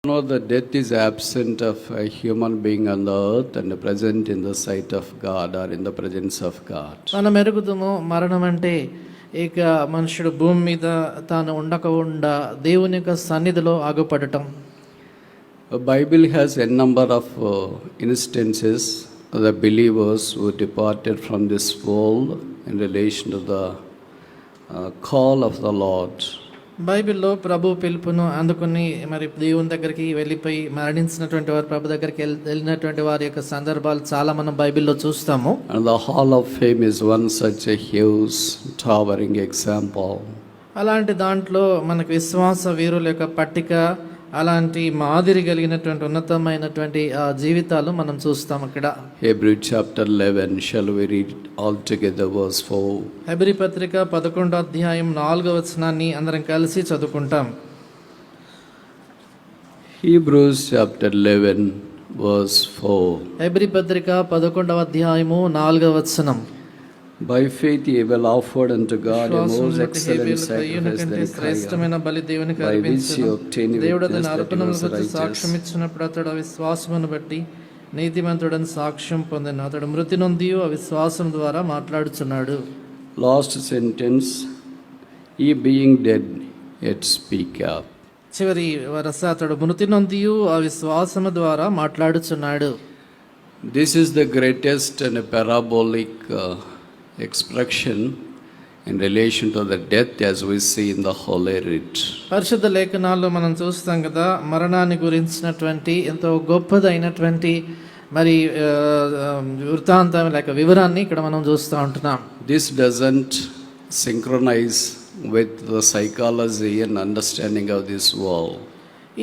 know that death is absent of a human being on the earth and present in the sight of God or in the presence of God. మనం ఎరుగుదుము మరణం అంటే ఇక మనుషుడు భూమి మీద తాను ఉండకుండా దేవుని యొక్క సన్నిధిలో ఆగుపడటం. The Bible has a number of instances of the believers who departed from this world in relation to the call of the Lord. బైబిల్లో ప్రభు పిలుపును అందుకుని మరి దేవుని దగ్గరికి వెళ్ళిపోయి మరణించినటువంటి వారు ప్రభు దగ్గరికి వెళ్ళినటువంటి వారి యొక్క సందర్భాలు చాలా మనం బైబిల్లో చూస్తాము. And the Hall of Fame is one such a huge towering example. అలాంటి దాంట్లో మనకు విశ్వాస వీరుల యొక్క పట్టిక, అలాంటి మాదిరి కలిగినటువంటి ఉన్నతమైనటువంటి జీవితాలు మనం చూస్తాం అక్కడ. Hebrews chapter 11, shall we read all together verse 4? Hebrew పత్రిక 11వ అధ్యాయం 4వ వచనాన్ని అందరం కలిసి చదువుకుంటాం. Hebrews chapter 11 verse 4. హెబ్రీ పత్రిక 11వ అధ్యాయము 4వ వచనం. By faith Abel offered unto God a most excellent sacrifice than శ్రేష్టమైన బలి దేవునికి by which he అర్పించెను. obtained దేవుడు witness అతని that he అర్పణను was బట్టి righteous. సాక్ష్యం ఇచ్చినప్పుడు అతడు అవిశ్వాసమును బట్టి నీతిమంతుడని సాక్ష్యం పొందెను. అతడు మృతి నొంది అవిశ్వాసం ద్వారా మాట్లాడుచున్నాడు. Last sentence, he being dead yet speak up. చివరి వరస అతడు మృతి నొంది అవిశ్వాసము ద్వారా మాట్లాడుచున్నాడు. This is the greatest and parabolic expression in relation to the death as we see in the Holy Writ. పరిశుద్ధ లేఖనాల్లో మనం చూస్తాం కదా, మరణాన్ని గురించినటువంటి ఎంతో గొప్పదైనటువంటి మరి వృత్తాంతం లేక వివరాన్ని ఇక్కడ మనం చూస్తూ ఉంటున్నాం. This doesn't synchronize with the psychology and understanding of this world.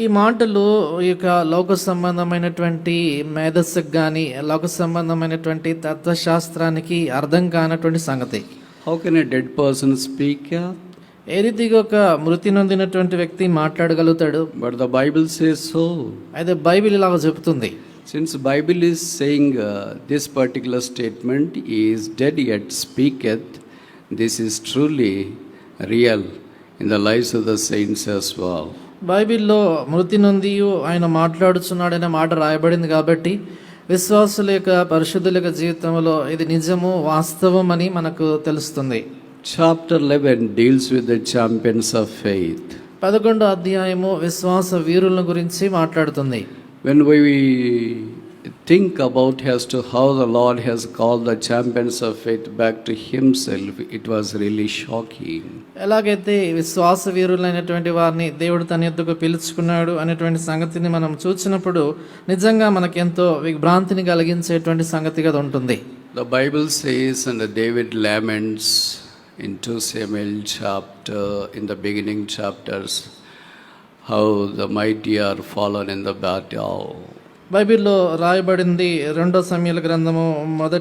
ఈ మాటలు ఈ యొక్క లోక సంబంధమైనటువంటి మేధస్సుకు కానీ లోక సంబంధమైనటువంటి తత్వశాస్త్రానికి అర్థం కానటువంటి సంగతి. How can a dead person speak? ఏ రీతిగా ఒక మృతి నొందినటువంటి వ్యక్తి మాట్లాడగలుగుతాడు? But the Bible says so. అయితే బైబిల్ ఇలాగ చెబుతుంది. Since Bible is saying this particular statement, he is dead yet speaketh, this is truly real in the lives of the saints as well. బైబిల్లో మృతి నొంది ఆయన మాట్లాడుచున్నాడనే మాట రాయబడింది కాబట్టి విశ్వాసుల యొక్క పరిశుద్ధుల యొక్క జీవితంలో ఇది నిజము, వాస్తవం అని మనకు తెలుస్తుంది. Chapter 11 deals with the champions of faith. 11వ అధ్యాయము విశ్వాస వీరుల గురించి మాట్లాడుతుంది. When we think about as to how the Lord has called the champions of faith back to himself, it was really shocking. ఎలాగైతే విశ్వాస వీరులైనటువంటి వారిని దేవుడు తన యొద్దకు పిలుచుకున్నాడు అనేటువంటి సంగతిని మనం చూసినప్పుడు నిజంగా మనకెంతో విభ్రాంతిని కలిగించేటువంటి సంగతిగా ఉంటుంది. The Bible says, and David laments in 2 Samuel chapter, in the beginning chapters, how the mighty are fallen in the battle. బైబిల్లో రాయబడింది 2వ సమూయేలు గ్రంథము 1వ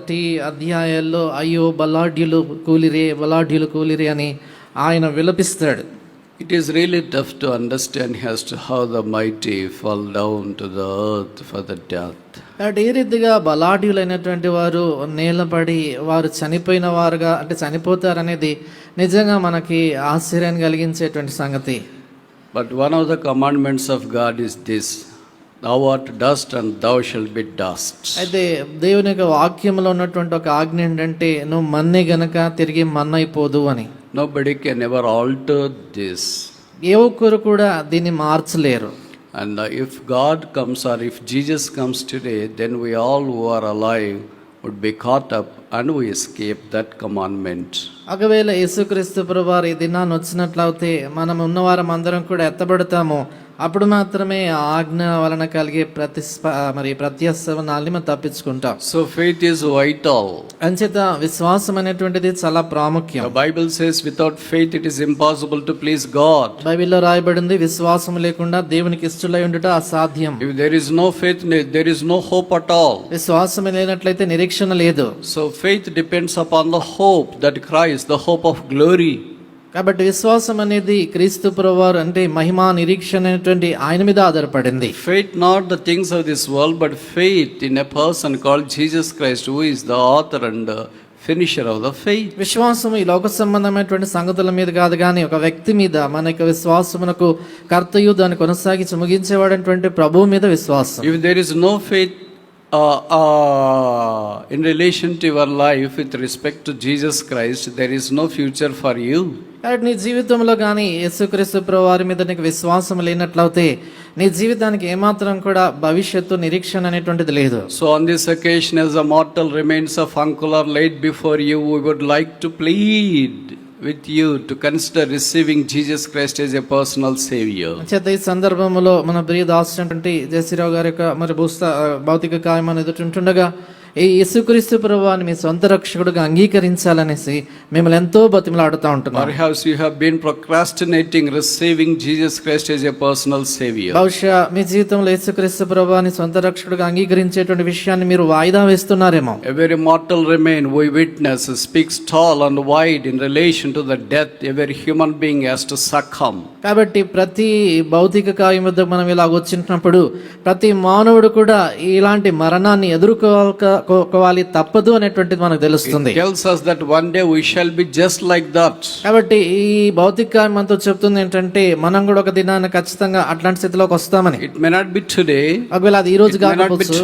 అధ్యాయాల్లో అయ్యో బలాఢ్యులు కూలిరే అని ఆయన విలపిస్తాడు. It is really tough to understand as to how the mighty fall down to the earth for the death. ఏ రీతిగా బలాఢ్యులైనటువంటి వారు నేలపడి వారు చనిపోయిన వారుగా అంటే చనిపోతారనేది నిజంగా మనకి ఆశ్చర్యాన్ని కలిగించేటువంటి సంగతి. But one of the commandments of God is this: thou art dust and thou shalt be dust. అయితే దేవుని యొక్క వాక్యంలో ఉన్నటువంటి ఒక ఆజ్ఞ ఏంటంటే నువ్వు మన్నే గనక తిరిగి మన్నైపోదు అని. Nobody can ever alter this. ఏ ఒక్కరు కూడా దీన్ని మార్చలేరు. And if God comes or if Jesus comes today, then we all who are alive would be caught up and we escape that commandment. ఒకవేళ యేసుక్రీస్తు ప్రభువారు ఈ దినాన్ని వచ్చినట్లయితే మనం ఉన్నవారం అందరం కూడా ఎత్తబడతాము. అప్పుడు మాత్రమే ఆ ఆజ్ఞ వలన కలిగే ప్రత్యాశనాల్ని మనం తప్పించుకుంటాం. So faith is vital. అంచేత విశ్వాసం అనేటువంటిది చాలా ప్రాముఖ్యం. The Bible says without faith it is impossible to please God. బైబిల్లో రాయబడింది విశ్వాసం లేకుండా దేవునికి ఇష్టలై ఉండుట అసాధ్యం. If there is no faith, there is no hope at all. విశ్వాసం లేనట్లయితే నిరీక్షణ లేదు. So faith depends upon the hope that Christ, the hope of glory. కాబట్టి విశ్వాసం అనేది క్రీస్తు ప్రభువారు అంటే మహిమా నిరీక్షణ అనేటువంటి ఆయన మీద ఆధారపడింది. Faith not the things of this world, but faith in a person called Jesus Christ, who is the author and finisher of the faith. విశ్వాసం ఈ లోక సంబంధమైనటువంటి సంగతుల మీద కాదు కానీ ఒక వ్యక్తి మీద మన యొక్క విశ్వాసమునకు కర్తయు దాన్ని కొనసాగించి ముగించేవాడైనటువంటి ప్రభువు మీద విశ్వాసం. If there is no faith in relation to your life with respect to Jesus Christ, there is no future for you. కాబట్టి నీ జీవితంలో కానీ యేసుక్రీస్తు ప్రభు వారి మీద నీకు విశ్వాసం లేనట్లయితే నీ జీవితానికి ఏమాత్రం కూడా భవిష్యత్తు నిరీక్షణ అనేటువంటిది లేదు. So on this occasion, as the mortal remains of uncle are laid before you, we would like to plead with you to consider receiving Jesus Christ as a personal savior. చేత ఈ సందర్భంలో మన ప్రియ దాసునటువంటి జయశ్రీరావు గారి యొక్క మరి భౌతిక కాయం అనేది ఉంటుండగా ఈ యేసుక్రీస్తు ప్రభువాన్ని మీ సొంత రక్షకుడుగా అంగీకరించాలనేసి మిమ్మల్ని ఎంతో బతిమలాడుతూ ఉంటున్నాం. Perhaps you have been procrastinating receiving Jesus Christ as a personal savior. బహుశా మీ జీవితంలో యేసుక్రీస్తు ప్రభువాన్ని సొంత రక్షకుడుగా అంగీకరించేటువంటి విషయాన్ని మీరు వాయిదా వేస్తున్నారేమో. Every mortal remain we witness speaks tall and wide in relation to the death every human being has to succumb. కాబట్టి ప్రతి భౌతిక కాయం వద్ద మనం ఇలా వచ్చినప్పుడు ప్రతి మానవుడు కూడా ఇలాంటి మరణాన్ని ఎదుర్కోవాలి తప్పదు అనేటువంటిది మనకు తెలుస్తుంది. It tells us that one day we shall be just like that. కాబట్టి ఈ భౌతిక కాయం మనతో చెప్తుంది ఏంటంటే మనం కూడా ఒక దినాన్ని ఖచ్చితంగా అట్లాంటి స్థితిలోకి వస్తామని. It may not be today. ఒకవేళ అది ఈ రోజు కాకపోవచ్చు,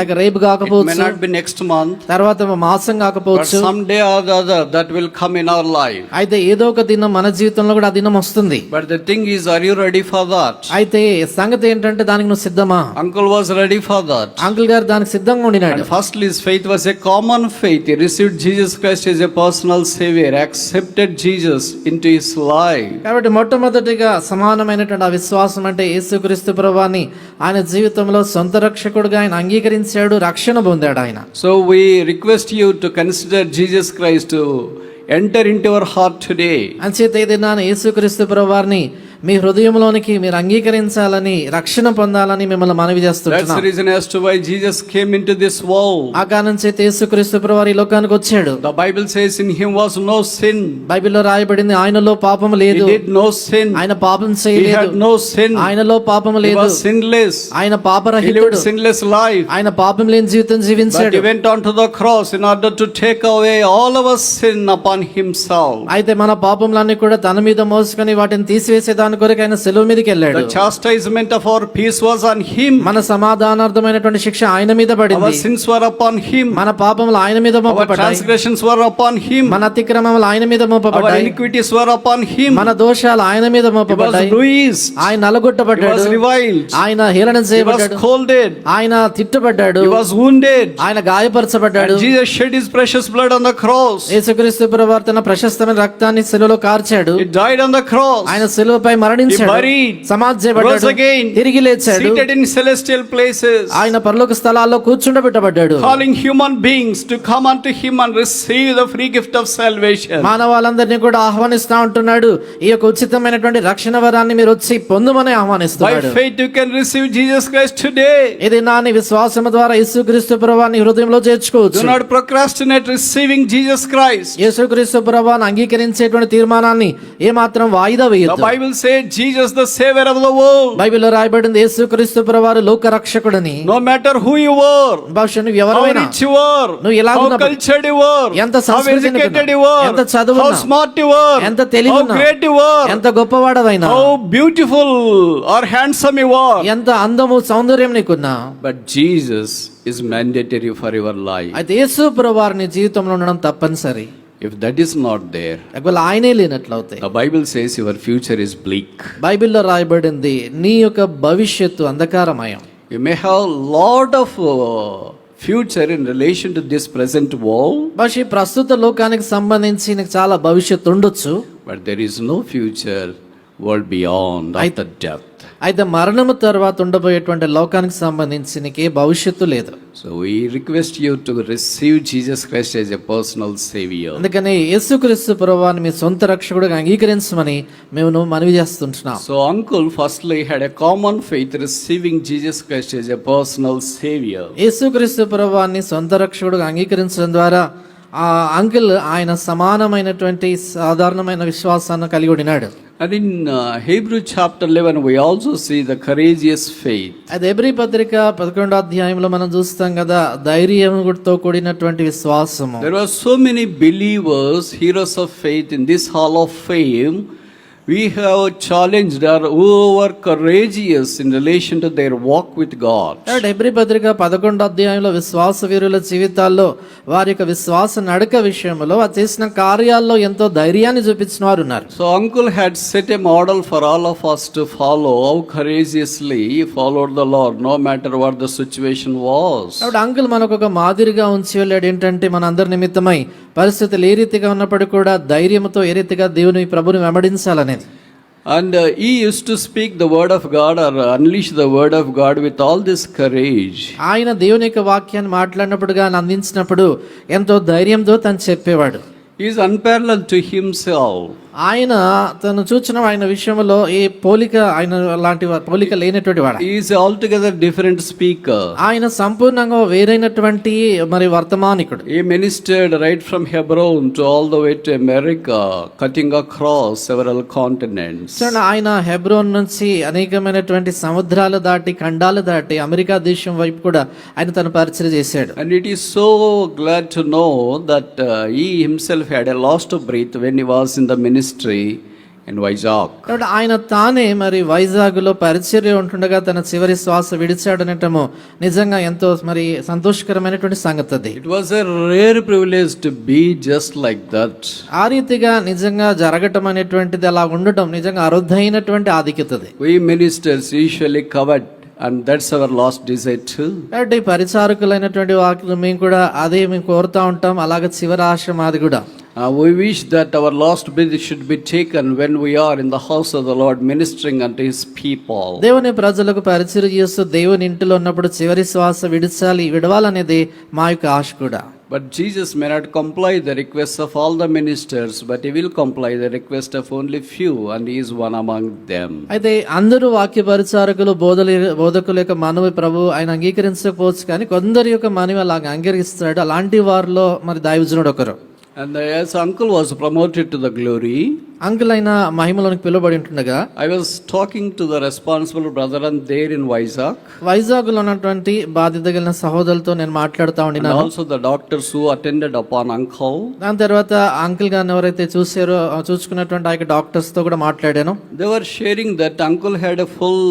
లేక రేపు it may కాకపోవచ్చు, not be next month, తర్వాత మాసం but కాకపోవచ్చు, someday or the other that will come in our life. అయితే ఏదో ఒక దినం మన జీవితంలో కూడా ఆ దినం వస్తుంది. But the thing is, are you ready for that? అయితే సంగతి ఏంటంటే దానికి నువ్వు సిద్ధమా? Uncle was ready for that. Uncle గారు దానికి సిద్ధంగా ఉండినాడు. And firstly, his faith was a common faith. He received Jesus Christ as a personal savior, accepted Jesus into his life. కాబట్టి మొట్టమొదటిగా సమానమైనటువంటి ఆ విశ్వాసం అంటే యేసుక్రీస్తు ప్రభువాన్ని ఆయన జీవితంలో సొంత రక్షకుడుగా ఆయన అంగీకరించాడు, రక్షణ పొందాడు ఆయన. So we request you to consider Jesus Christ to enter into our heart today. అంచేత ఏదైనా యేసుక్రీస్తు ప్రభువారిని మీ హృదయంలోనికి మీరు అంగీకరించాలని, రక్షణ పొందాలని మిమ్మల్ని మనవి That's the చేస్తున్నాం. reason as to why Jesus came into this world. ఆ కారణం చేత యేసుక్రీస్తు ప్రభువారు ఈ లోకానికి వచ్చాడు. The Bible says in him was no sin. బైబిల్లో రాయబడింది ఆయనలో పాపం He లేదు, did no sin. ఆయన పాపం He చేయలేదు, had no sin. ఆయనలో పాపం He లేదు, was sinless. ఆయన He lived పాపరహితుడు, sinless life. ఆయన పాపం లేని జీవితం But జీవించాడు. he went on to the cross in order to take away all our sin upon himself. అయితే మన పాపములన్నీ కూడా తన మీద మోసుకొని వాటిని తీసివేసే దాని కొరకు ఆయన సెలవు మీదకి వెళ్ళాడు. The chastisement of our peace was on him. మన సమాధానార్థమైనటువంటి శిక్ష ఆయన మీద Our పడింది. sins were upon him. మన పాపములు ఆయన మీద Our మోపబడ్డాయి, transgressions were upon him. మన అతిక్రమములు ఆయన మీద Our మోపబడ్డాయి, iniquities were upon him. మన దోషాలు ఆయన మీద He was మోపబడ్డాయి. bruised. ఆయన He నలగొట్టబడ్డాడు, was reviled. ఆయన హేళన He was చేయబడ్డాడు, scolded. ఆయన తిట్టబడ్డాడు, He was wounded. ఆయన గాయపరచబడ్డాడు. And Jesus shed his precious blood on the cross. యేసుక్రీస్తు ప్రభువారు తన ప్రశస్తమైన రక్తాన్ని శిలువలో కార్చాడు. He died on the cross. ఆయన శిలువపై మరణించాడు, He buried, సమాధి rose చేయబడ్డాడు, again, తిరిగి లేచాడు, seated in celestial places, ఆయన పరలోక స్థలాల్లో కూర్చుండబెట్టబడ్డాడు. calling human beings to come unto him and receive the free gift of salvation. మానవాళ్ళందరినీ కూడా ఆహ్వానిస్తా ఉంటున్నాడు. ఈ యొక్క ఉచితమైనటువంటి రక్షణ వరాన్ని మీరు వచ్చి పొందుమని By ఆహ్వానిస్తున్నాడు. faith you can receive Jesus Christ today. ఇది నాని విశ్వాసము ద్వారా యేసుక్రీస్తు ప్రభువాన్ని హృదయంలో చేర్చుకోవచ్చు. Do not procrastinate receiving Jesus Christ. యేసుక్రీస్తు ప్రభువాన్ని అంగీకరించేటువంటి తీర్మానాన్ని ఏమాత్రం వాయిదా The వేయొద్దు. Bible says Jesus the savior of the world. బైబిల్లో రాయబడింది యేసుక్రీస్తు ప్రభువారు లోక రక్షకుడని. No matter who you were, బహుశా నువ్వు how ఎవరైనా, rich you were, నువ్వు how ఎలాగున్నా, cultured you were, ఎంత how సంస్కృతి educated you ఎంత were, చదువున్నా, how smart you were, ఎంత తెలివి how ఉన్నా, great you were, ఎంత గొప్పవాడవైనా, how beautiful or handsome you are. ఎంత అందము సౌందర్యం నీకున్నా, But Jesus is mandatory for your life. అయితే యేసు ప్రభువారు నీ జీవితంలో ఉండడం తప్పనిసరి. If that is not there, ఒకవేళ ఆయనే లేనట్లయితే the Bible says your future is bleak. బైబిల్లో రాయబడింది నీ యొక్క భవిష్యత్తు అంధకారమయం. You may have lot of future in relation to this present world, బహుశా ఈ ప్రస్తుత లోకానికి సంబంధించి నీకు చాలా భవిష్యత్తు ఉండొచ్చు, but there is no future world beyond after death. అయితే మరణము తర్వాత ఉండబోయేటువంటి లోకానికి సంబంధించి నీకు ఏ భవిష్యత్తు లేదు. So we request you to receive Jesus Christ as a personal savior. అందుకని యేసుక్రీస్తు ప్రభువాన్ని మీ సొంత రక్షకుడిగా అంగీకరించమని మేము మనవి చేస్తుంటున్నాం. So uncle firstly had a common faith receiving Jesus Christ as a personal savior. యేసుక్రీస్తు ప్రభువాన్ని సొంత రక్షకుడిగా అంగీకరించడం ద్వారా ఆ అంకుల్ ఆయన సమానమైనటువంటి సాధారణమైన విశ్వాసాన్ని కలిగి ఉన్నాడు. And in Hebrew chapter 11, we also see the courageous faith. అది హెబ్రీ పత్రిక 11వ అధ్యాయంలో మనం చూస్తాం కదా, ధైర్యంతో కూడినటువంటి విశ్వాసము. There were so many believers, heroes of faith in this hall of fame. We have challenged who were courageous in relation to their walk with God. Hebrew పత్రిక 11వ అధ్యాయంలో విశ్వాస వీరుల జీవితాల్లో వారి యొక్క విశ్వాస నడక విషయంలో వారు చేసిన కార్యాల్లో ఎంతో ధైర్యాన్ని చూపించిన వారు ఉన్నారు. So uncle had set a model for all of us to follow, how courageously he followed the Lord no matter what the situation was. కాబట్టి అంకుల్ మనకు ఒక మాదిరిగా ఉంచి వెళ్ళాడు. ఏంటంటే మన అందరి నిమిత్తమై పరిస్థితులు ఏ రీతిగా ఉన్నప్పటికీ కూడా ధైర్యంతో ఏ రీతిగా దేవుని ప్రభుని వెంబడించాలనేది. And he used to speak the word of God or unleash the word of God with all this courage. ఆయన దేవుని యొక్క వాక్యాన్ని మాట్లాడినప్పుడుగా అందించినప్పుడు ఎంతో ధైర్యంతో తను చెప్పేవాడు. He is unparalleled to himself. ఆయన తను చూచిన ఆయన విషయంలో ఏ పోలిక ఆయన లాంటి పోలిక లేనటువంటి వాడు. He is altogether different speaker. ఆయన సంపూర్ణంగా వేరైనటువంటి మరి వర్తమానికుడు. He ministered right from Hebron to all the way to America, cutting across several continents. ఆయన హెబ్రోన్ నుంచి అనేకమైనటువంటి సముద్రాలు దాటి ఖండాలు దాటి అమెరికా దేశం వైపు కూడా ఆయన తన పరిచయం చేశాడు. And it is so glad to know that he himself had a lost breath when he was in the ministry in Vizag. కాబట్టి ఆయన తానే మరి వైజాగ్లో పరిచర్య ఉంటుండగా తన చివరి శ్వాస విడిచాడనటము నిజంగా ఎంతో మరి సంతోషకరమైనటువంటి సంగతి అది. It was a rare privilege to be just like that. ఆ రీతిగా నిజంగా జరగటం అనేటువంటిది అలా ఉండటం నిజంగా అరుదైనటువంటి ఆధిక్యతది. We ministers usually covet, and that's our last desire too. కాబట్టి పరిచారకులైనటువంటి వాక్యం మేము కూడా అదే మేము కోరుతా ఉంటాం. అలాగే చివరి ఆశ మాది కూడా. We wish that our last breath should be taken when we are in the house of the Lord ministering unto his people. దేవుని ప్రజలకు పరిచర్య చేస్తూ దేవుని ఇంటిలో ఉన్నప్పుడు చివరి శ్వాస విడవాలనేది మా యొక్క ఆశ కూడా. But Jesus may not comply the requests of all the ministers, but he will comply the request of only few, and he is one among them. అయితే అందరూ వాక్య పరిచారకులు బోధకుల యొక్క మనవి ప్రభు ఆయన అంగీకరించకపోవచ్చు, కానీ కొందరి యొక్క మనవి అలాగ అంగీకరిస్తాడు. అలాంటి వారిలో మరి దైవజనుడు ఒకరు. And as uncle was promoted to the glory, uncle అయిన మహిమలోనికి పిలువబడి ఉంటుండగా I was talking to the responsible brethren there in Vizag. Vizag లో ఉన్నటువంటి బాధ్యత కలిగిన సహోదరులతో నేను మాట్లాడుతూ And ఉండినాను. also the doctors who attended upon uncle. దాని తర్వాత అంకుల్ గారిని ఎవరైతే చూసుకున్నటువంటి ఆ యొక్క డాక్టర్స్ తో కూడా మాట్లాడాను. They were sharing that uncle had a full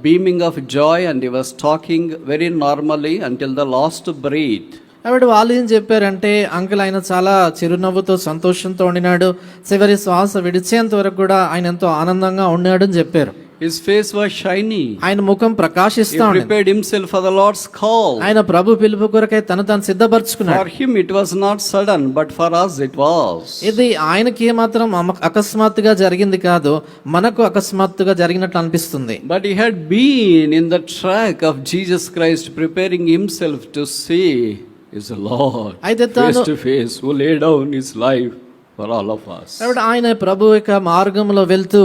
beaming of joy, and he was talking very normally until the last breath. కాబట్టి వాళ్ళు ఏం చెప్పారంటే అంకుల్ ఆయన చాలా చిరునవ్వుతో సంతోషంతో ఉండినాడు, చివరి శ్వాస విడిచేంత వరకు కూడా ఆయన ఎంతో ఆనందంగా ఉన్నాడు అని చెప్పారు. His face was shiny. ఆయన ముఖం He ప్రకాశిస్తా ఉంది. prepared himself for the Lord's call. ఆయన ప్రభు పిలుపు కొరకై తను సిద్ధపరచుకున్నాడు. For him it was not sudden, but for us it was. ఇది ఆయనకి ఏమాత్రం అకస్మాత్తుగా జరిగింది కాదు, మనకు అకస్మాత్తుగా జరిగినట్లు అనిపిస్తుంది. But he had been in the track of Jesus Christ, preparing himself to see his Lord face to face, who laid down his life for all of us. కాబట్టి ఆయన ప్రభు యొక్క మార్గంలో వెళ్తూ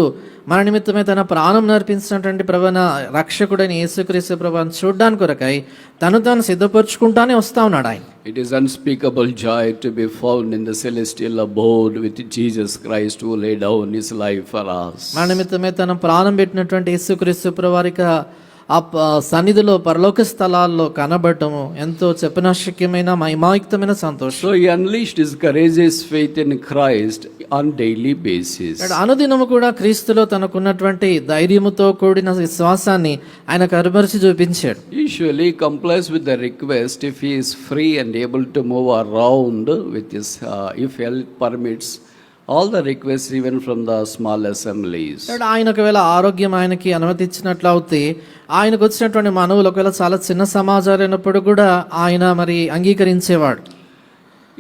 మన నిమిత్తమే తన ప్రాణం నర్పించినటువంటి ప్రభున రక్షకుడైన యేసుక్రీస్తు ప్రభుని చూడడానికి కొరకై తను సిద్ధపరచుకుంటానే వస్తా ఉన్నాడు ఆయన. It is unspeakable joy to be found in the celestial abode with Jesus Christ, who laid down his life for us. మన నిమిత్తమే తన ప్రాణం పెట్టినటువంటి యేసుక్రీస్తు ప్రభువారికి ఆ సన్నిధిలో పరలోక స్థలాల్లో కనబడటము ఎంతో చెప్పనశక్యమైన మహిమాయుక్తమైన సంతోషం. So he unleashed his courageous faith in Christ on daily basis. అనుదినము కూడా క్రీస్తులో తనకున్నటువంటి ధైర్యముతో కూడిన విశ్వాసాన్ని ఆయన కనబరిచి చూపించాడు. Usually he complies with the request if he is free and able to move around with his if health permits. All the requests even from the small assemblies. ఆయన ఒకవేళ ఆరోగ్యం ఆయనకి అనుమతించినట్లు అవుతే ఆయనకు వచ్చినటువంటి మనవులు ఒకవేళ చాలా చిన్న సమాజాలు అయినప్పుడు కూడా ఆయన మరి అంగీకరించేవాడు.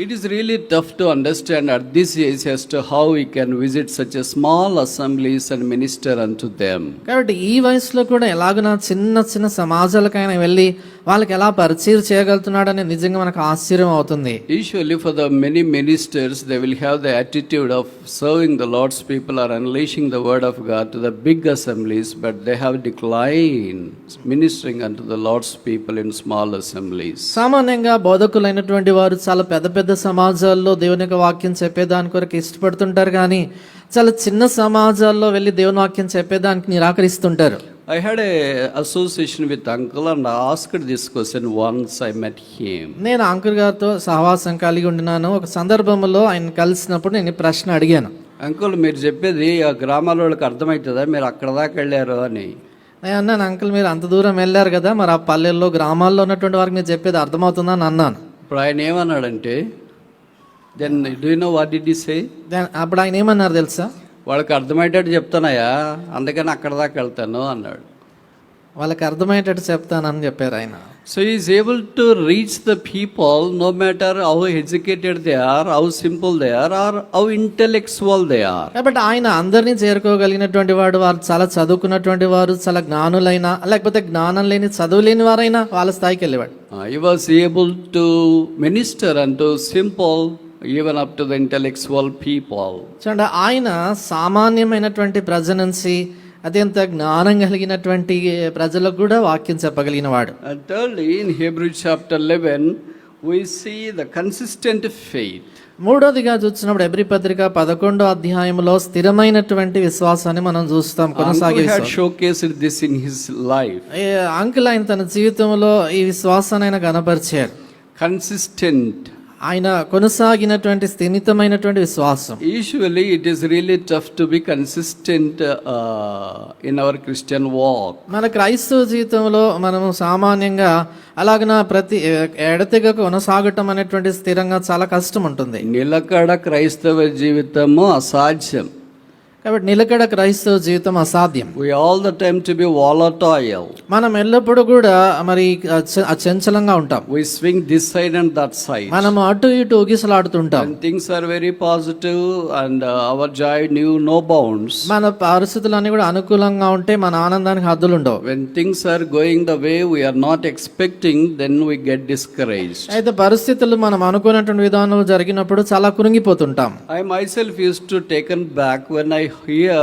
It is really tough to understand at this age as to how we can visit such a small assemblies and minister unto them. కాబట్టి ఈ వయసులో కూడా ఎలాగైనా చిన్న సమాజాలకైనా వెళ్ళి వాళ్ళకి ఎలా పరిచయం చేయగలుగుతున్నాడని నిజంగా మనకు ఆశ్చర్యం అవుతుంది. Usually for the many ministers, they will have the attitude of serving the Lord's people or unleashing the word of God to the big assemblies, but they have declined ministering unto the Lord's people in small assemblies. సామాన్యంగా బోధకులైనటువంటి వారు చాలా పెద్ద పెద్ద సమాజాల్లో దేవుని యొక్క వాక్యం చెప్పేదాని కొరకు ఇష్టపడుతుంటారు, కానీ చాలా చిన్న సమాజాల్లో వెళ్ళి దేవుని వాక్యం చెప్పేదానికి నిరాకరిస్తుంటారు. I had a association with uncle and I asked this question once I met him. నేను అంకుల్ గారితో సహవాసం కలిగి ఉండినాను. ఒక సందర్భంలో ఆయన కలిసినప్పుడు నేను ఈ ప్రశ్న అడిగాను. అంకుల్, మీరు చెప్పేది ఆ గ్రామాల వాళ్ళకి అర్థమవుతుందా, మీరు అక్కడ దాకా వెళ్ళారు అని. నేను అన్నాను, అంకుల్ మీరు అంత దూరం వెళ్ళారు కదా, మరి ఆ పల్లెల్లో గ్రామాల్లో ఉన్నటువంటి వారికి మీరు చెప్పేది అర్థమవుతుందా అని అన్నాను. ఇప్పుడు ఆయన ఏమన్నాడంటే, then do you know what did he say? అప్పుడు ఆయన ఏమన్నారు తెలుసా? వాళ్ళకి అర్థమయ్యేటట్టు చెప్తానయ్యా, అందుకని అక్కడ దాకా వెళ్తాను అన్నాడు. వాళ్ళకి అర్థమయ్యేటట్టు చెప్తానని చెప్పారు ఆయన. So is able to reach the people no matter how educated they are, how simple they are, or how intellectual they are. కాబట్టి ఆయన అందరినీ చేరుకోగలిగినటువంటి వాడు. వారు చాలా చదువుకున్నటువంటి వారు, చాలా జ్ఞానులైనా లేకపోతే జ్ఞానం లేని చదువు లేని వారైనా వాళ్ళ స్థాయికి వెళ్ళేవాడు. He was able to minister unto simple, even up to the intellectual people. చూడండి, ఆయన సామాన్యమైనటువంటి ప్రజల నుంచి అత్యంత జ్ఞానం కలిగినటువంటి ప్రజలకు కూడా వాక్యం చెప్పగలిగిన వాడు. And thirdly, in Hebrews chapter 11, we see the consistent faith. మూడోదిగా చూసినప్పుడు హెబ్రీ పత్రిక 11వ అధ్యాయంలో స్థిరమైనటువంటి విశ్వాసాన్ని మనం చూస్తాం. కొనసాగే Uncle had showcased this in his life. Uncle ఆయన తన జీవితంలో ఈ విశ్వాసాన్ని ఆయన కనపరిచారు. Consistent. ఆయన కొనసాగినటువంటి స్థిమితమైనటువంటి విశ్వాసం. Usually it is really tough to be consistent in our Christian walk. మన క్రైస్తవ జీవితంలో మనము సామాన్యంగా అలాగన ప్రతి ఎడతెగక కొనసాగటం అనేటువంటి స్థిరంగా చాలా కష్టం ఉంటుంది. నిలకడ క్రైస్తవ జీవితము అసాధ్యం. కాబట్టి నిలకడ క్రైస్తవ జీవితం అసాధ్యం. We all the time to be volatile. మనం ఎల్లప్పుడూ కూడా మరి చంచలంగా ఉంటాం. We swing this side and that side. మనం అటు ఇటు ఊగిసలాడుతుంటాం. When things are very positive and our joy knew no bounds. మన పరిస్థితులన్నీ కూడా అనుకూలంగా ఉంటే మన ఆనందానికి హద్దులు ఉండవు. When things are going the way we are not expecting, then we get discouraged. అయితే పరిస్థితులు మనం అనుకున్నటువంటి విధానం జరిగినప్పుడు చాలా కురింగిపోతుంటాం. I myself used to taken back when I hear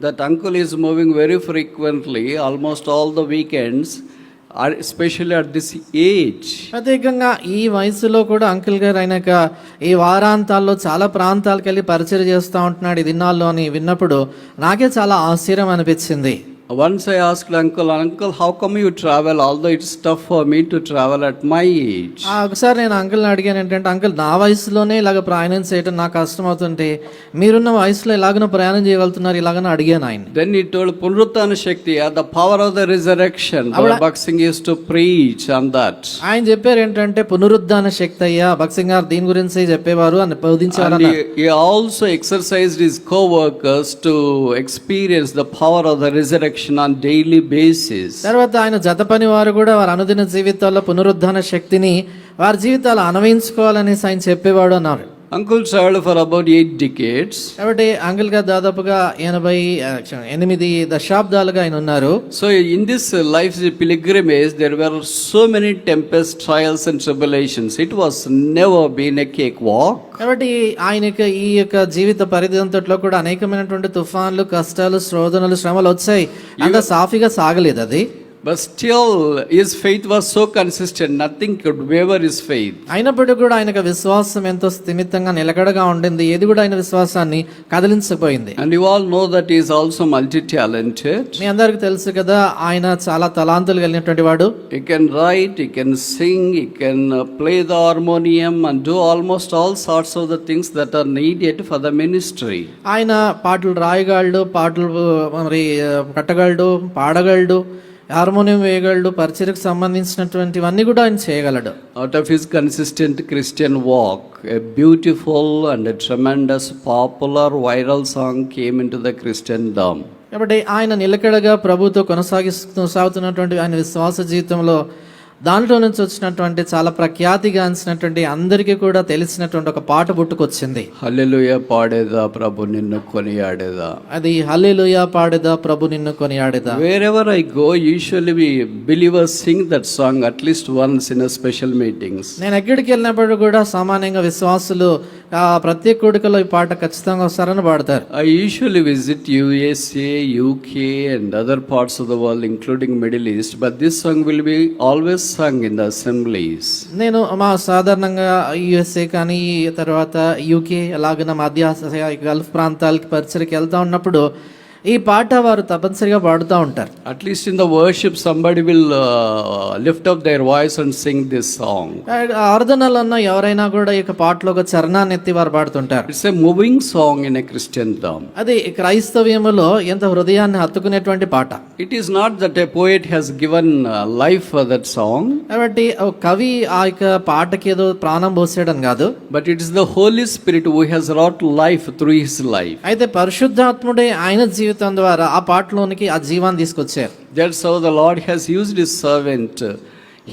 that uncle is moving very frequently, almost all the weekends, especially at this age. ప్రత్యేకంగా ఈ వయసులో కూడా అంకుల్ గారు అయినాక ఈ వారాంతాల్లో చాలా ప్రాంతాలకు వెళ్ళి పరిచయం చేస్తూ ఉంటున్నాడు ఈ దినాల్లో అని విన్నప్పుడు నాకే చాలా ఆశ్చర్యం అనిపించింది. Once I asked uncle, how come you travel, although it's tough for me to travel at my age? ఒకసారి నేను అంకుల్ని అడిగాను ఏంటంటే, అంకుల్ నా వయసులోనే ఇలాగ ప్రయాణం చేయడం నాకు కష్టం అవుతుంటే మీరున్న వయసులో ఇలాగన ప్రయాణం చేయగలుగుతున్నారు ఇలాగని అడిగాను ఆయన. Then he told పునరుత్థాన శక్తి, the power of the resurrection. Bhaksin used to preach on that. ఆయన చెప్పారు ఏంటంటే పునరుద్ధాన శక్తి అయ్యా, భక్సింగ్ గారు దీని గురించి చెప్పేవారు అని బోధించారు. He also exercised his co-workers to experience the power of the resurrection on daily basis. తర్వాత ఆయన జత పని వారు కూడా వారి అనుదిన జీవితాల్లో పునరుద్ధాన శక్తిని వారి జీవితాలు అన్వయించుకోవాలనేసి ఆయన చెప్పేవాడు అన్నారు. Uncle traveled for about 8 decades. కాబట్టి అంకుల్ గారు దాదాపుగా 88 దశాబ్దాలుగా ఆయన ఉన్నారు. So in this life's pilgrimage there were so many tempests, trials and tribulations. It was never been a cakewalk. కాబట్టి ఆయనకి ఈ యొక్క జీవిత పరిధంతట్లో కూడా అనేకమైనటువంటి తుఫాన్లు, కష్టాలు, శోధనలు, శ్రమలు వచ్చాయి. అంత సాఫీగా సాగలేదు అది. But still his faith was so consistent, nothing could waver his faith. అయినప్పటికీ కూడా ఆయనకు విశ్వాసం ఎంతో స్థిమితంగా నిలకడగా ఉండింది. ఏది కూడా ఆయన విశ్వాసాన్ని కదిలించకపోయింది. And you all know that he is also multi-talented. మీ అందరికీ తెలుసు కదా, ఆయన చాలా తలాంతులు కలిగినటువంటి వాడు. He can write, he can sing, he can play the harmonium and do almost all sorts of the things that are needed for the ministry. ఆయన పాటలు రాయగలడు, పాటలు మరి కట్టగలడు, పాడగలడు, హార్మోనియం వేయగలడు, పరిచయకు సంబంధించినటువంటివన్నీ కూడా ఆయన చేయగలడు. Out of his consistent Christian walk, a beautiful and a tremendous popular viral song came into the Christendom. కాబట్టి ఆయన నిలకడగా ప్రభుతో కొనసాగుతున్నటువంటి ఆయన విశ్వాస జీవితంలో దాంట్లో నుంచి వచ్చినటువంటి చాలా ప్రఖ్యాతిగాంచినటువంటి అందరికీ కూడా తెలిసినటువంటి ఒక పాట పుట్టుకొచ్చింది. హల్లెలూయా పాడేదా ప్రభు నిన్ను కొనియాడేదా. అది హల్లెలూయా పాడేదా ప్రభు నిన్ను కొనియాడేదా. Wherever I go, usually we believers sing that song at least once in a special meetings. నేను ఎక్కడికి వెళ్ళినప్పుడు కూడా సామాన్యంగా విశ్వాసులు ప్రత్యేక కూడికలో ఈ పాట ఖచ్చితంగా ఒకసారి పాడతారు. I usually visit USA, UK and other parts of the world including Middle East, but this song will be always sung in the assemblies. నేను మా సాధారణంగా యుఎస్ఏ కానీ తర్వాత యూకే అలాగే మధ్య గల్ఫ్ ప్రాంతాలకి పరిచయకి వెళ్తా ఉన్నప్పుడు ఈ పాట వారు తప్పనిసరిగా పాడుతూ ఉంటారు. At least in the worship, somebody will lift up their voice and sing this song. ఆరాధనలన్నా ఎవరైనా కూడా ఈ పాటలో ఒక చరణాన్ని ఎత్తి వారు పాడుతుంటారు. It's a moving song in a Christendom. అది క్రైస్తవ్యములో ఎంత హృదయాన్ని హత్తుకునేటువంటి పాట. It is not that a poet has given life for that song, కాబట్టి ఒక కవి ఆ యొక్క పాటకి ఏదో ప్రాణం పోసేయడం కాదు, but it is the Holy Spirit who has wrought life through his life. అయితే పరిశుద్ధాత్ముడే ఆయన జీవితం ద్వారా ఆ పాటలోనికి ఆ జీవాన్ని తీసుకొచ్చారు. That's how the Lord has used his servant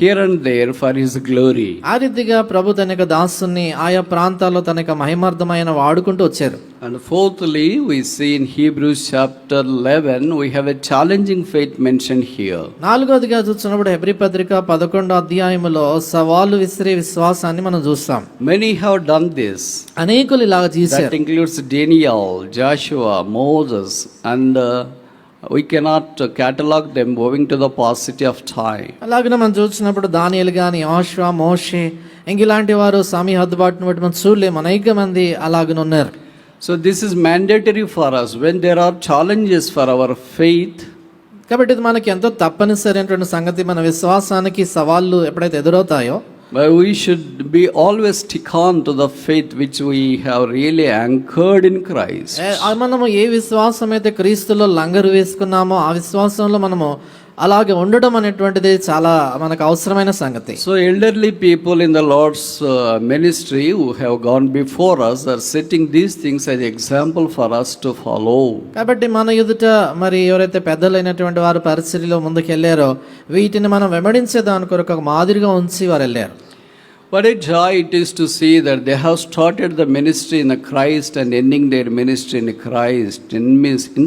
here and there for his glory. ఆ రీతిగా ప్రభు తన యొక్క దాసుని ఆయా ప్రాంతాల్లో తన యొక్క మహిమార్థమైన వాడుకుంటూ వచ్చారు. And fourthly, we see in Hebrews chapter 11, we have a challenging faith mentioned here. నాలుగోదిగా చూస్తున్నప్పుడు హెబ్రీ పత్రిక 11వ అధ్యాయములో సవాలు విసిరే విశ్వాసాన్ని మనం చూస్తాం. Many have done this. అనేకులు ఇలాగ చేశారు. That includes Daniel, Joshua, Moses, and we cannot catalog them owing to the paucity of time. అలాగే మనం చూసినప్పుడు దానియేలు గాని యోషువ, మోషే ఇంకిలాంటి వారు సమయ హద్దుబాటును బట్టి మనం చూడలేము, అనేక మంది అలాగనే ఉన్నారు. So this is mandatory for us when there are challenges for our faith. కాబట్టి ఇది మనకి ఎంతో తప్పనిసరి అయినటువంటి సంగతి. మన విశ్వాసానికి సవాళ్ళు ఎప్పుడైతే ఎదురవుతాయో But we should be always stick on to the faith which we have really anchored in Christ. మనము ఏ విశ్వాసం అయితే క్రీస్తులో లంగరు వేసుకున్నామో ఆ విశ్వాసంలో మనము అలాగే ఉండడం అనేటువంటిది చాలా మనకు అవసరమైన సంగతి. So elderly people in the Lord's ministry who have gone before us are setting these things as example for us to follow. కాబట్టి మన ఎదుట మరి ఎవరైతే పెద్దలైనటువంటి వారు పరిచర్యలో ముందుకు వెళ్ళారో వీటిని మనం వెంబడించే దాని కొరకు ఒక మాదిరిగా ఉంచి వారు వెళ్ళారు. What a joy it is to see that they have started the ministry in the Christ and ending their ministry in Christ in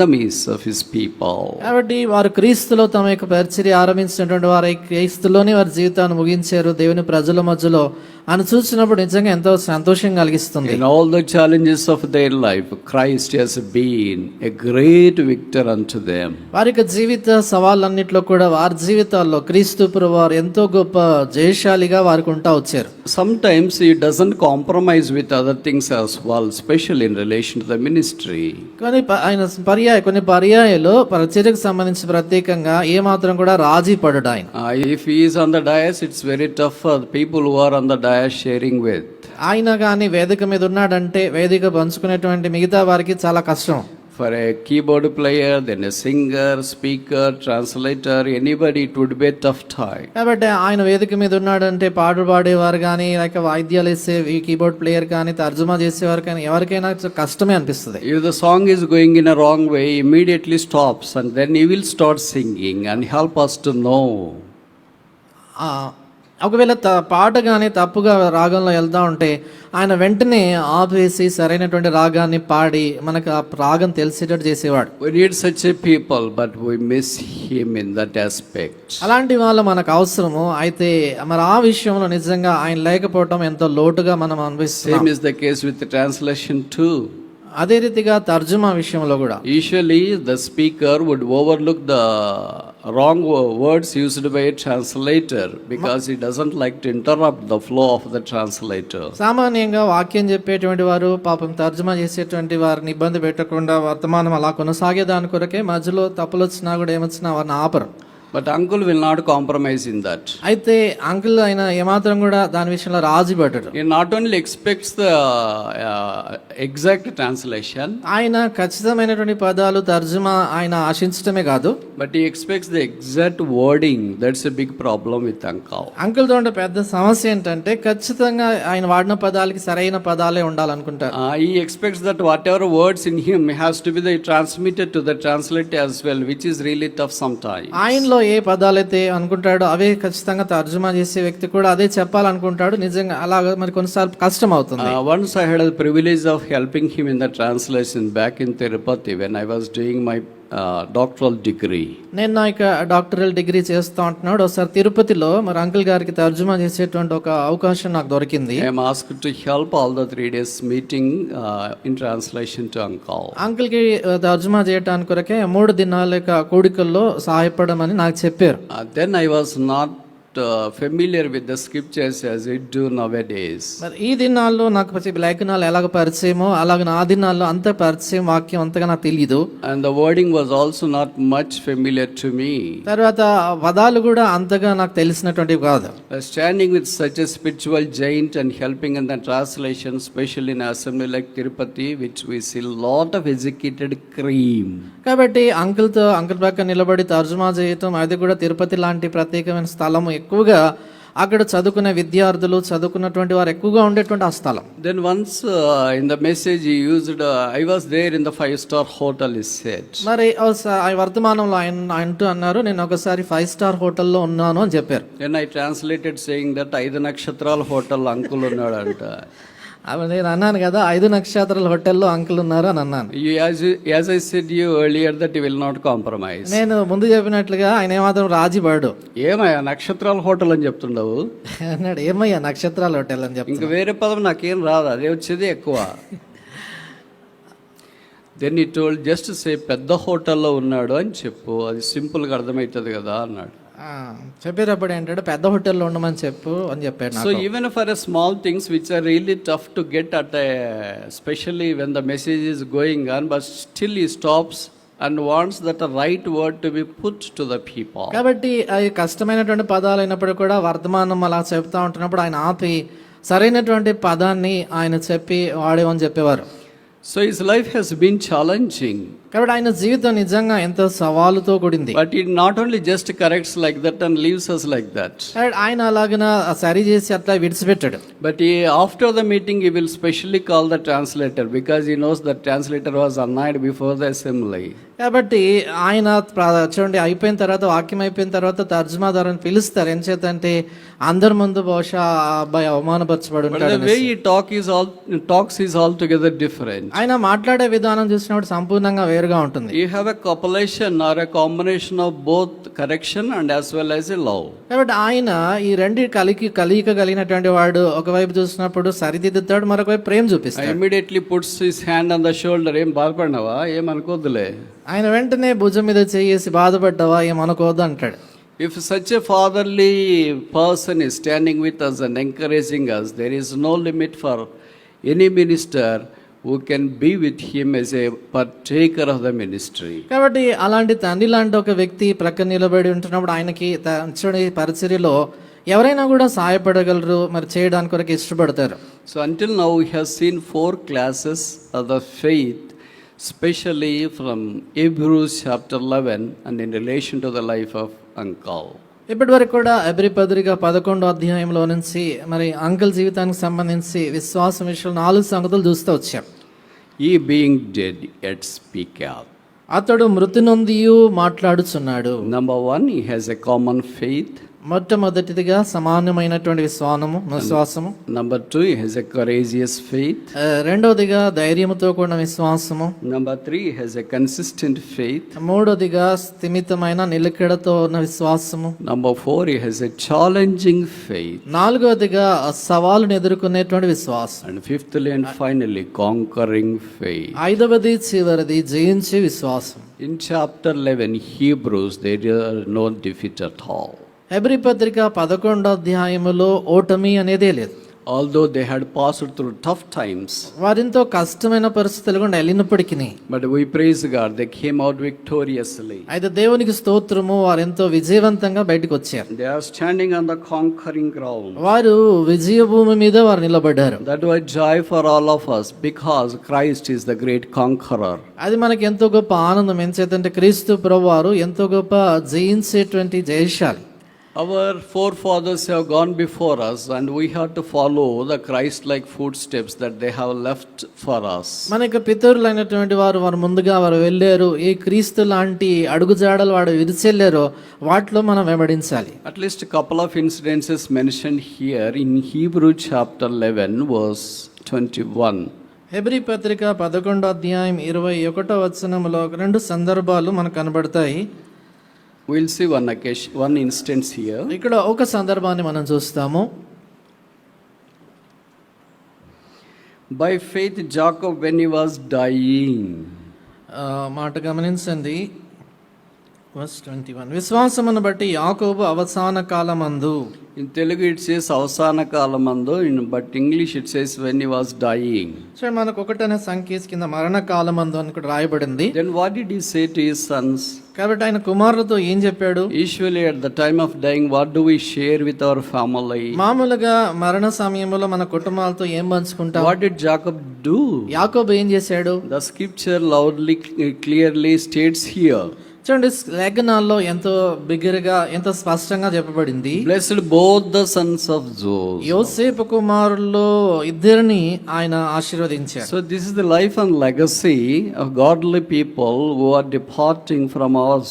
the midst of his people. కాబట్టి వారు క్రీస్తులో తమ యొక్క పరిచర్య ఆరంభించినటువంటి వారు క్రీస్తులోనే వారి జీవితాన్ని ముగించారు దేవుని ప్రజల మధ్యలో అని చూసినప్పుడు నిజంగా ఎంతో సంతోషం కలిగిస్తుంది. In all the challenges of their life, Christ has been a great victor unto them. వారి యొక్క జీవిత సవాళ్ళన్నిట్లో కూడా వారి జీవితాల్లో క్రీస్తు ప్రభువు వారు ఎంతో గొప్ప జయశాలిగా వారికి ఉంటా వచ్చారు. Sometimes he doesn't compromise with other things as well, especially in relation to the ministry. కానీ ఆయన కొన్ని పర్యాయాలు పరిచర్యకు సంబంధించి ప్రత్యేకంగా ఏ మాత్రం కూడా రాజీ పడడు ఆయన. If he is on the dais, it's very tough for the people who are on the dais sharing with. ఆయన కానీ వేదిక మీద ఉన్నాడంటే వేదిక పంచుకునేటువంటి మిగతా వారికి చాలా కష్టం. For a keyboard player, then a singer, speaker, translator, anybody, it would be a tough time. కాబట్టి ఆయన వేదిక మీద ఉన్నాడంటే పాటలు పాడేవారు కానీ లేక వాయిద్యాలు వేసే ఈ కీబోర్డ్ ప్లేయర్ కానీ తర్జుమా చేసేవారు కానీ ఎవరికైనా కష్టమే అనిపిస్తుంది. If the song is going in a wrong way, immediately stops and then he will start singing and help us to know. ఒకవేళ పాట కానీ తప్పుగా రాగంలో వెళ్తా ఉంటే ఆయన వెంటనే ఆపేసి సరైనటువంటి రాగాన్ని పాడి మనకు ఆ రాగం తెలిసేటట్టు చేసేవాడు. We need such a people, but we miss him in that aspect. అలాంటి వాళ్ళు మనకు అవసరము. అయితే మరి ఆ విషయంలో నిజంగా ఆయన లేకపోవటం ఎంతో లోటుగా మనం అనిపిస్తున్నాం. Same is the case with the translation too. అదే రీతిగా తర్జుమా విషయంలో కూడా Usually the speaker would overlook the wrong words used by a translator because he doesn't like to interrupt the flow of the translator. సామాన్యంగా వాక్యం చెప్పేటువంటి వారు పాపం తర్జుమా చేసేటువంటి వారిని ఇబ్బంది పెట్టకుండా వర్తమానం అలా కొనసాగేదాని కొరకే మధ్యలో తప్పులు వచ్చినా కూడా ఏమొచ్చినా వారిని ఆపరు. But uncle will not compromise in that. అయితే అంకుల్ ఆయన ఏమాత్రం కూడా దాని విషయంలో రాజీ పడ్డాడు. He not only expects the exact translation, ఆయన ఖచ్చితమైనటువంటి పదాలు తర్జుమా ఆయన ఆశించడమే కాదు, but he expects the exact wording. That's a big problem with uncle. Uncle తో ఉండే పెద్ద సమస్య ఏంటంటే ఖచ్చితంగా ఆయన వాడిన పదాలకి సరైన పదాలే ఉండాలనుకుంటారు. He expects that whatever words in him has to be transmitted to the translator as well, which is really tough sometimes. ఆయనలో ఏ పదాలైతే అనుకుంటాడో అవే ఖచ్చితంగా తర్జుమా చేసే వ్యక్తి కూడా అదే చెప్పాలనుకుంటాడు. నిజంగా అలాగా మరి కొన్నిసార్లు కష్టం అవుతుంది. Once I had the privilege of helping him in the translation back in Tirupati when I was doing my doctoral degree. నేను నా యొక్క డాక్టరల్ డిగ్రీ చేస్తూ ఉంటున్నాడు. ఒకసారి తిరుపతిలో మరి అంకుల్ గారికి తర్జుమా చేసేటువంటి ఒక అవకాశం నాకు దొరికింది. I am asked to help all the 3 days meeting in translation to uncle. Uncle కి తర్జుమా చేయడానికి కొరకే 3 దినాల యొక్క కూడికల్లో సహాయపడమని నాకు చెప్పారు. Then I was not familiar with the scriptures as we do nowadays. మరి ఈ దినాల్లో నాకు లేఖనాలు ఎలాగ పరిచయమో అలాగ నా దినాల్లో అంత పరిచయం వాక్యం అంతగా నాకు తెలియదు. And the wording was also not much familiar to me. తర్వాత పదాలు కూడా అంతగా నాకు తెలిసినటువంటివి కాదు. Standing with such a spiritual giant and helping in the translation, especially in assembly like Tirupati, which we see lot of educated cream. కాబట్టి uncle పక్క నిలబడి తర్జుమా చేయటం, అది కూడా తిరుపతి లాంటి ప్రత్యేకమైన స్థలము, ఎక్కువగా అక్కడ చదువుకునే విద్యార్థులు, చదువుకున్నటువంటి వారు ఎక్కువగా ఉండేటువంటి ఆ స్థలం. Then once in the message he used, I was there in the 5-star hotel, he said. మరి ఆ వర్తమానంలో ఆయన అంటూ అన్నారు, నేను ఒకసారి 5-స్టార్ హోటల్లో ఉన్నాను అని చెప్పారు. Then I translated saying that 5 nakshatraal hotel uncle ఉన్నాడంట. నేను అన్నాను కదా 5 నక్షత్రాల హోటల్లో అంకుల్ ఉన్నారు అని అన్నాను. As I said you earlier that he will not compromise. నేను ముందు చెప్పినట్లుగా ఆయన ఏమాత్రం రాజీ పడు. ఏమయ్యా నక్షత్రాల హోటల్ అని చెప్తుండవు అన్నాడు. ఏమయ్యా నక్షత్రాల హోటల్ అని చెప్పి, ఇంకా వేరే పదం నాకేం రాదు, అదే వచ్చేది ఎక్కువ. దెన్ ఈ టోల్డ్ జస్ట్ సే పెద్ద హోటల్లో ఉన్నాడు అని చెప్పు, అది సింపుల్గా అర్థమవుతుంది కదా అన్నాడు. చెప్పేటప్పుడు ఏంటంటే పెద్ద హోటల్లో ఉండమని చెప్పు అని చెప్పాడు. So even for a small things which are really tough to get at especially when the message is going on, but still he stops and wants that the right word to be put to the people. కాబట్టి అవి కష్టమైనటువంటి పదాలు అయినప్పుడు కూడా వర్తమానం అలా చెప్తా ఉంటున్నప్పుడు ఆయన ఆపి సరైనటువంటి పదాన్ని ఆయన చెప్పి వాడేమని చెప్పేవారు. So his life has been challenging. కాబట్టి ఆయన జీవితం నిజంగా ఎంతో సవాలుతో కూడింది. But he not only just corrects like that and leaves us like that. ఆయన అలాగన సరి చేసి అట్లా విడిచిపెట్టాడు. But after the meeting he will specially call the translator because he knows the translator was annoyed before the assembly. కాబట్టి ఆయన చూడండి అయిపోయిన తర్వాత, వాక్యం అయిపోయిన తర్వాత తర్జుమాదారుని పిలుస్తారు. ఏం చేతంటే అందరి ముందు బహుశా ఆ అబ్బాయి అవమానపరచబడి ఉంటాడు. The way he talks is altogether different. ఆయన మాట్లాడే విధానం చూసినప్పుడు సంపూర్ణంగా వేరుగా ఉంటుంది. You have a compilation or a combination of both correction and as well as a love. కాబట్టి ఆయన ఈ రెండు కలియిక కలిగినటువంటి వాడు. ఒకవైపు చూసినప్పుడు సరిదిద్దుతాడు, మరొక వైపు ప్రేమ చూపిస్తాడు. Immediately puts his hand on the shoulder. ఏం బాధపడినావా, ఏమనుకోద్దులే. ఆయన వెంటనే భుజం మీద చేసి బాధపడ్డావా, ఏమనుకోవద్దు అంటాడు. If such a fatherly person is standing with us and encouraging us, there is no limit for any minister who can be with him as a partaker of the ministry. కాబట్టి అలాంటి తండ్రి లాంటి ఒక వ్యక్తి ప్రక్కన నిలబడి ఉంటున్నప్పుడు ఆయనకి చూడండి పరిచర్యలో ఎవరైనా కూడా సహాయపడగలరు, మరి చేయడానికి కొరకు ఇష్టపడతారు. So until now we have seen 4 classes of the faith, especially from Hebrews chapter 11 and in relation to the life of uncle. ఇప్పటి వరకు కూడా హెబ్రీ పత్రిక 11వ అధ్యాయంలో నుంచి మరి అంకుల్ జీవితానికి సంబంధించి విశ్వాసం విషయంలో 4 సంగతులు చూస్తూ వచ్చాం. He being dead yet speaketh. అతడు మృతి నొందియు మాట్లాడుచున్నాడు. Number 1, he has a common faith. మొట్టమొదటిదిగా సమానమైనటువంటి విశ్వాసము. Number 2, he has a courageous faith. రెండవదిగా ధైర్యముతో కూడిన విశ్వాసము. Number 3, he has a consistent faith. మూడవదిగా స్థిమితమైన నిలకడతో ఉన్న విశ్వాసము. Number 4, he has a challenging faith. నాలుగవదిగా సవాలును ఎదుర్కొనేటువంటి విశ్వాసం. And fifthly and finally, conquering faith. ఐదవది చివరిది జయించే విశ్వాసం. In chapter 11, Hebrews, there is no defeat at all. Hebrew పత్రిక 11వ అధ్యాయములో ఓటమి అనేదే లేదు. Although they had passed through tough times, వారింతో కష్టమైన పరిస్థితులు గుండా వెళ్ళినప్పటికీ, but we praise God, they came out victoriously. అయితే దేవునికి స్తోత్రము, వారు ఎంతో విజయవంతంగా బయటకు వచ్చారు. They are standing on the conquering ground. వారు విజయ భూమి మీద వారు నిలబడ్డారు. That was joy for all of us because Christ is the great conqueror. అది మనకి ఎంతో గొప్ప ఆనందం. ఎంచేతంటే క్రీస్తు ప్రభువారు ఎంతో గొప్ప జయించేటువంటి జయశాలి. Our forefathers have gone before us and we have to follow the Christ-like footsteps that they have left for us. మనకి పితరులైనటువంటి వారు ముందుగా వారు వెళ్ళారు. ఏ క్రీస్తు లాంటి అడుగుజాడలు వాడు విరిచెళ్ళారో వాటిలో మనం వెంబడించాలి. At least a couple of incidences mentioned here in Hebrew chapter 11 verse 21. Hebrew పత్రిక 11వ అధ్యాయం 21వ వచనములో 2 సందర్భాలు మనకు కనబడతాయి. We'll see one instance here. ఇక్కడ ఒక సందర్భాన్ని మనం చూస్తాము. By faith Jacob, when he was dying, మాట గమనించండి. Verse 21. విశ్వాసమును బట్టి యాకోబు అవసాన కాలమందు. In Telugu it says avasana kalamandu, but English it says when he was dying. So మనకు ఒకటనే సంఖ్య కింద మరణ కాలమందు అని కూడా రాయబడింది. Then what did he say to his sons? కాబట్టి ఆయన కుమారులతో ఏం చెప్పాడు? Usually at the time of dying, what do we share with our family? మామూలుగా మరణ సమయంలో మన కుటుంబాలతో ఏం పంచుకుంటాం? What did Jacob do? యాకోబు ఏం చేశాడు? The scripture loudly, clearly states here. చూడండి, లేఖనాల్లో ఎంతో బిగ్గరగా ఎంతో స్పష్టంగా చెప్పబడింది. Blessed both the sons of Joseph. యోసేపు కుమారుల్లో ఇద్దరిని ఆయన ఆశీర్వదించారు. So this is the life and legacy of godly people who are departing from us.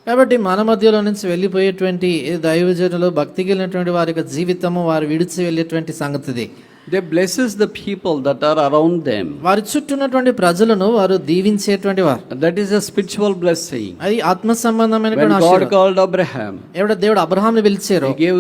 కాబట్టి మన మధ్యలో నుంచి వెళ్ళిపోయేటువంటి దైవజనులు, భక్తి కలిగినటువంటి వారి యొక్క జీవితము వారు విడిచి వెళ్ళేటువంటి సంగతిది. They blesses the people that are around them. వారి చుట్టూ ఉన్నటువంటి ప్రజలను వారు దీవించేటువంటి వారు. That is a spiritual blessing. అది ఆత్మ సంబంధమైన When God called Abraham, దేవుడు అబ్రహాంని పిలిచారు, He gave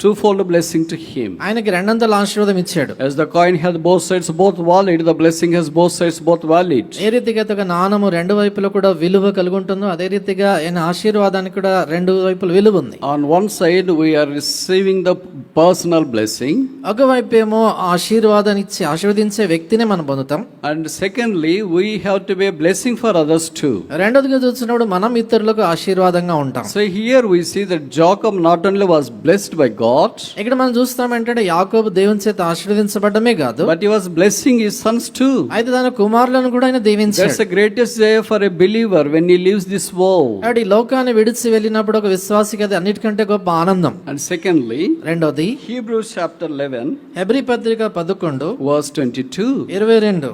twofold blessing to him. ఆయనకి రెండంతల ఆశీర్వాదం ఇచ్చాడు. As the coin has both sides, both valid, the blessing has both sides, both valid. ఏ రీతిగా ఒక నాణము రెండు వైపులా కూడా విలువ కలిగి ఉంటుందో అదే రీతిగా ఆయన ఆశీర్వాదానికి కూడా రెండు వైపుల విలువ ఉంది. On one side we are receiving the personal blessing, ఒకవైపు ఏమో ఆశీర్వాదాన్ని ఇచ్చి ఆశీర్వదించే వ్యక్తిని మనం పొందుతాం. and secondly we have to be a blessing for others too. రెండోదిగా చూసినప్పుడు మనం ఇతరులకు ఆశీర్వాదంగా ఉంటాం. So here we see that Jacob not only was blessed by God, ఇక్కడ మనం చూస్తాం ఏంటంటే యాకోబు దేవుని చేత ఆశీర్వదించబడమే కాదు, but he was blessing his sons too. అయితే తన కుమారులను కూడా ఆయన దీవించాడు. That's the greatest joy for a believer when he leaves this world. ఈ లోకాన్ని విడిచి వెళ్ళినప్పుడు ఒక విశ్వాసికి అది అన్నిటికంటే గొప్ప ఆనందం. And secondly, రెండోది Hebrews chapter 11 హెబ్రీ పత్రిక 11 verse 22. 22.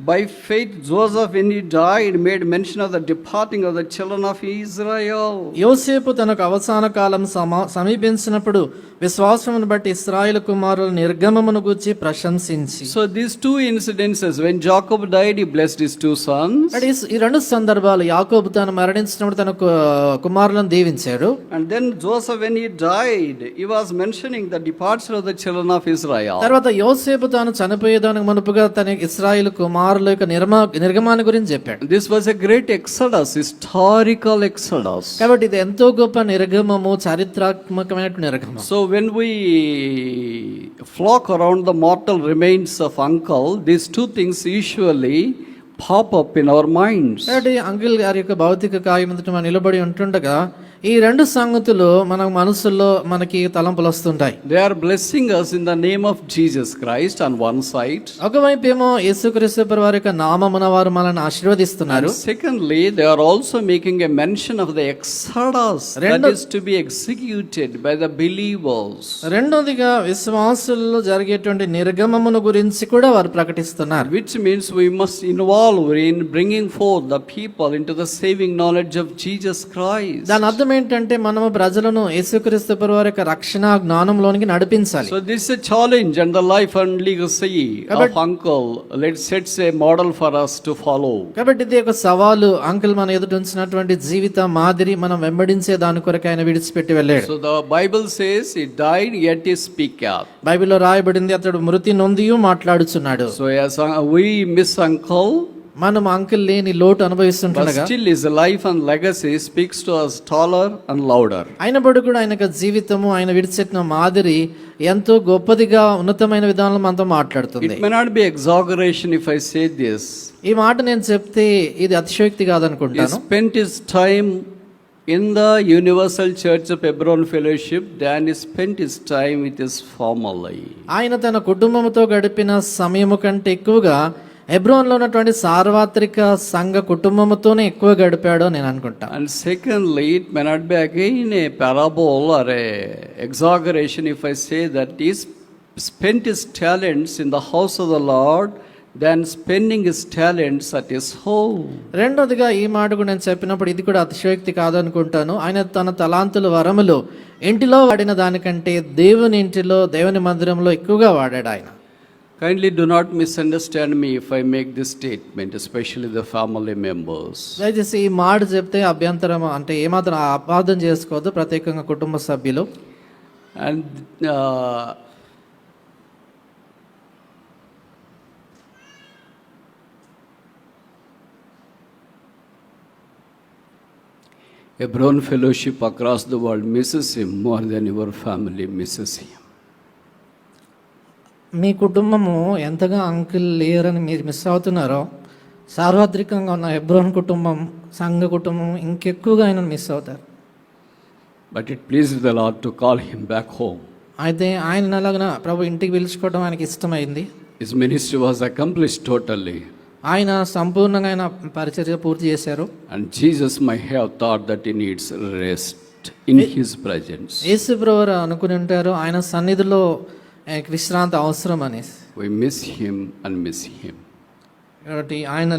By faith Joseph, when he died, made mention of the departing of the children of Israel. యోసేపు తనకు అవసాన కాలం సమీపించినప్పుడు విశ్వాసమును బట్టి ఇశ్రాయేలు కుమారుల నిర్గమమును గూర్చి ప్రశంసించి. So these two incidences, when Jacob died, he blessed his two sons. ఈ రెండు సందర్భాలు యాకోబు తను మరణించినప్పుడు తన కుమారులను దీవించాడు. And then Joseph, when he died, he was mentioning the departure of the children of Israel. తర్వాత యోసేపు తాను చనిపోయేదానికి మునుపుగా తన ఇశ్రాయేలు కుమారుల యొక్క నిర్గమాన్ని గురించి చెప్పాడు. This was a great exodus, historical exodus. కాబట్టి ఇది ఎంతో గొప్ప నిర్గమము, చారిత్రాత్మకమైన నిర్గమం. So when we flock around the mortal remains of uncle, these two things usually pop up in our minds. కాబట్టి అంకిల్ గారి యొక్క భౌతిక కాయం ఎదుట మనం నిలబడి ఉంటుండగా ఈ రెండు సంగతులు మన మనసుల్లో మనకి తలంపులు వస్తుంటాయి. They are blessing us in the name of Jesus Christ on one side. ఒకవైపు ఏమో యేసుక్రీస్తు ప్రభువు వారి యొక్క నామమున వారు మనల్ని ఆశీర్వదిస్తున్నారు. And secondly, they are also making a mention of the exodus that is to be executed by the believers. రెండోదిగా విశ్వాసుల్లో జరిగేటువంటి నిర్గమమును గురించి కూడా వారు ప్రకటిస్తున్నారు. Which means we must involve in bringing forth the people into the saving knowledge of Jesus Christ. దాని అర్థం ఏంటంటే మనము ప్రజలను యేసుక్రీస్తు ప్రభువు వారి యొక్క రక్షణ జ్ఞానంలోనికి నడిపించాలి. So this is a challenge and the life and legacy of uncle. Let's set a model for us to follow. కాబట్టి ఇది ఒక సవాలు. అంకుల్ మన ఎదుట ఉంచినటువంటి జీవిత మాదిరి మనం వెంబడించే దాని కొరకు ఆయన విడిచిపెట్టి వెళ్ళాడు. So the Bible says he died yet he speaketh. బైబిల్లో రాయబడింది అతడు మృతి నొందియు మాట్లాడుచున్నాడు. So as we miss uncle, మనం అంకుల్ లేని లోటు అనుభవిస్తుండగా still his life and legacy speaks to us taller and louder. అయినప్పుడు కూడా ఆయన యొక్క జీవితము, ఆయన విడిచెట్టిన మాదిరి ఎంతో గొప్పదిగా ఉన్నతమైన విధానంలో మనతో మాట్లాడుతుంది. It may not be exaggeration if I say this. ఈ మాట నేను చెప్తే ఇది అతిశయోక్తి He కాదనుకుంటాను. spent his time in the Universal Church of Hebron Fellowship than he spent his time with his family. ఆయన తన కుటుంబంతో గడిపిన సమయము కంటే ఎక్కువగా హెబ్రోన్లో ఉన్నటువంటి సార్వత్రిక సంఘ కుటుంబంతోనే ఎక్కువ గడిపాడో నేను అనుకుంటా. And secondly, it may not be again a parable or a exaggeration if I say that he spent his talents in the house of the Lord than spending his talents at his home. రెండోదిగా ఈ మాట కూడా నేను చెప్పినప్పుడు ఇది కూడా అతిశయోక్తి కాదనుకుంటాను. ఆయన తన తలాంతుల వరములు ఇంటిలో వాడిన దానికంటే దేవుని ఇంటిలో, దేవుని మందిరంలో ఎక్కువగా వాడాడు ఆయన. Kindly do not misunderstand me if I make this statement, especially the family members. దయచేసి ఈ మాట చెప్తే అభ్యంతరం అంటే ఏమాత్రం అపార్థం చేసుకోవద్దు, ప్రత్యేకంగా కుటుంబ సభ్యులు. And Hebron Fellowship across the world misses him more than your family misses him. మీ కుటుంబము ఎంతగా అంకుల్ లేరని మీరు మిస్ అవుతున్నారో, సార్వత్రికంగా ఉన్న హెబ్రోన్ కుటుంబం, సంఘ కుటుంబం ఇంకెక్కువగా ఆయన మిస్ అవుతారు. But it pleased the Lord to call him back home. అయితే ఆయన అలాగన ప్రభు ఇంటికి పిలుచుకోవడం ఆయనకి ఇష్టమైంది. His ministry was accomplished totally. ఆయన సంపూర్ణంగా ఆయన పరిచర్య పూర్తి చేశారు. And Jesus might have thought that he needs rest in his presence. యేసు ప్రభువు అనుకుని ఉంటారు ఆయన సన్నిధిలో ఆయనకి విశ్రాంతి అవసరం అనేసి. We miss him and miss him. కాబట్టి ఆయన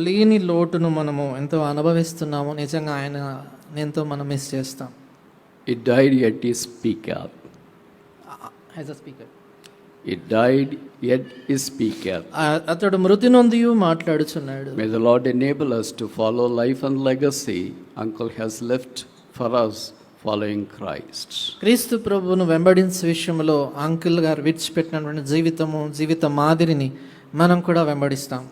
లేని లోటును మనము ఎంతో అనుభవిస్తున్నాము. నిజంగా ఆయన ఎంతో మనం మిస్ చేస్తాం. He died yet he speaketh. As a speaker, He died yet he speaketh. అతడు మృతి నొందియు మాట్లాడుచున్నాడు. May the Lord enable us to follow life and legacy Uncle has left for us following Christ. క్రీస్తు ప్రభువును వెంబడించే విషయంలో uncle గారు విడిచిపెట్టినటువంటి జీవిత మాదిరిని మనం కూడా వెంబడిస్తాం.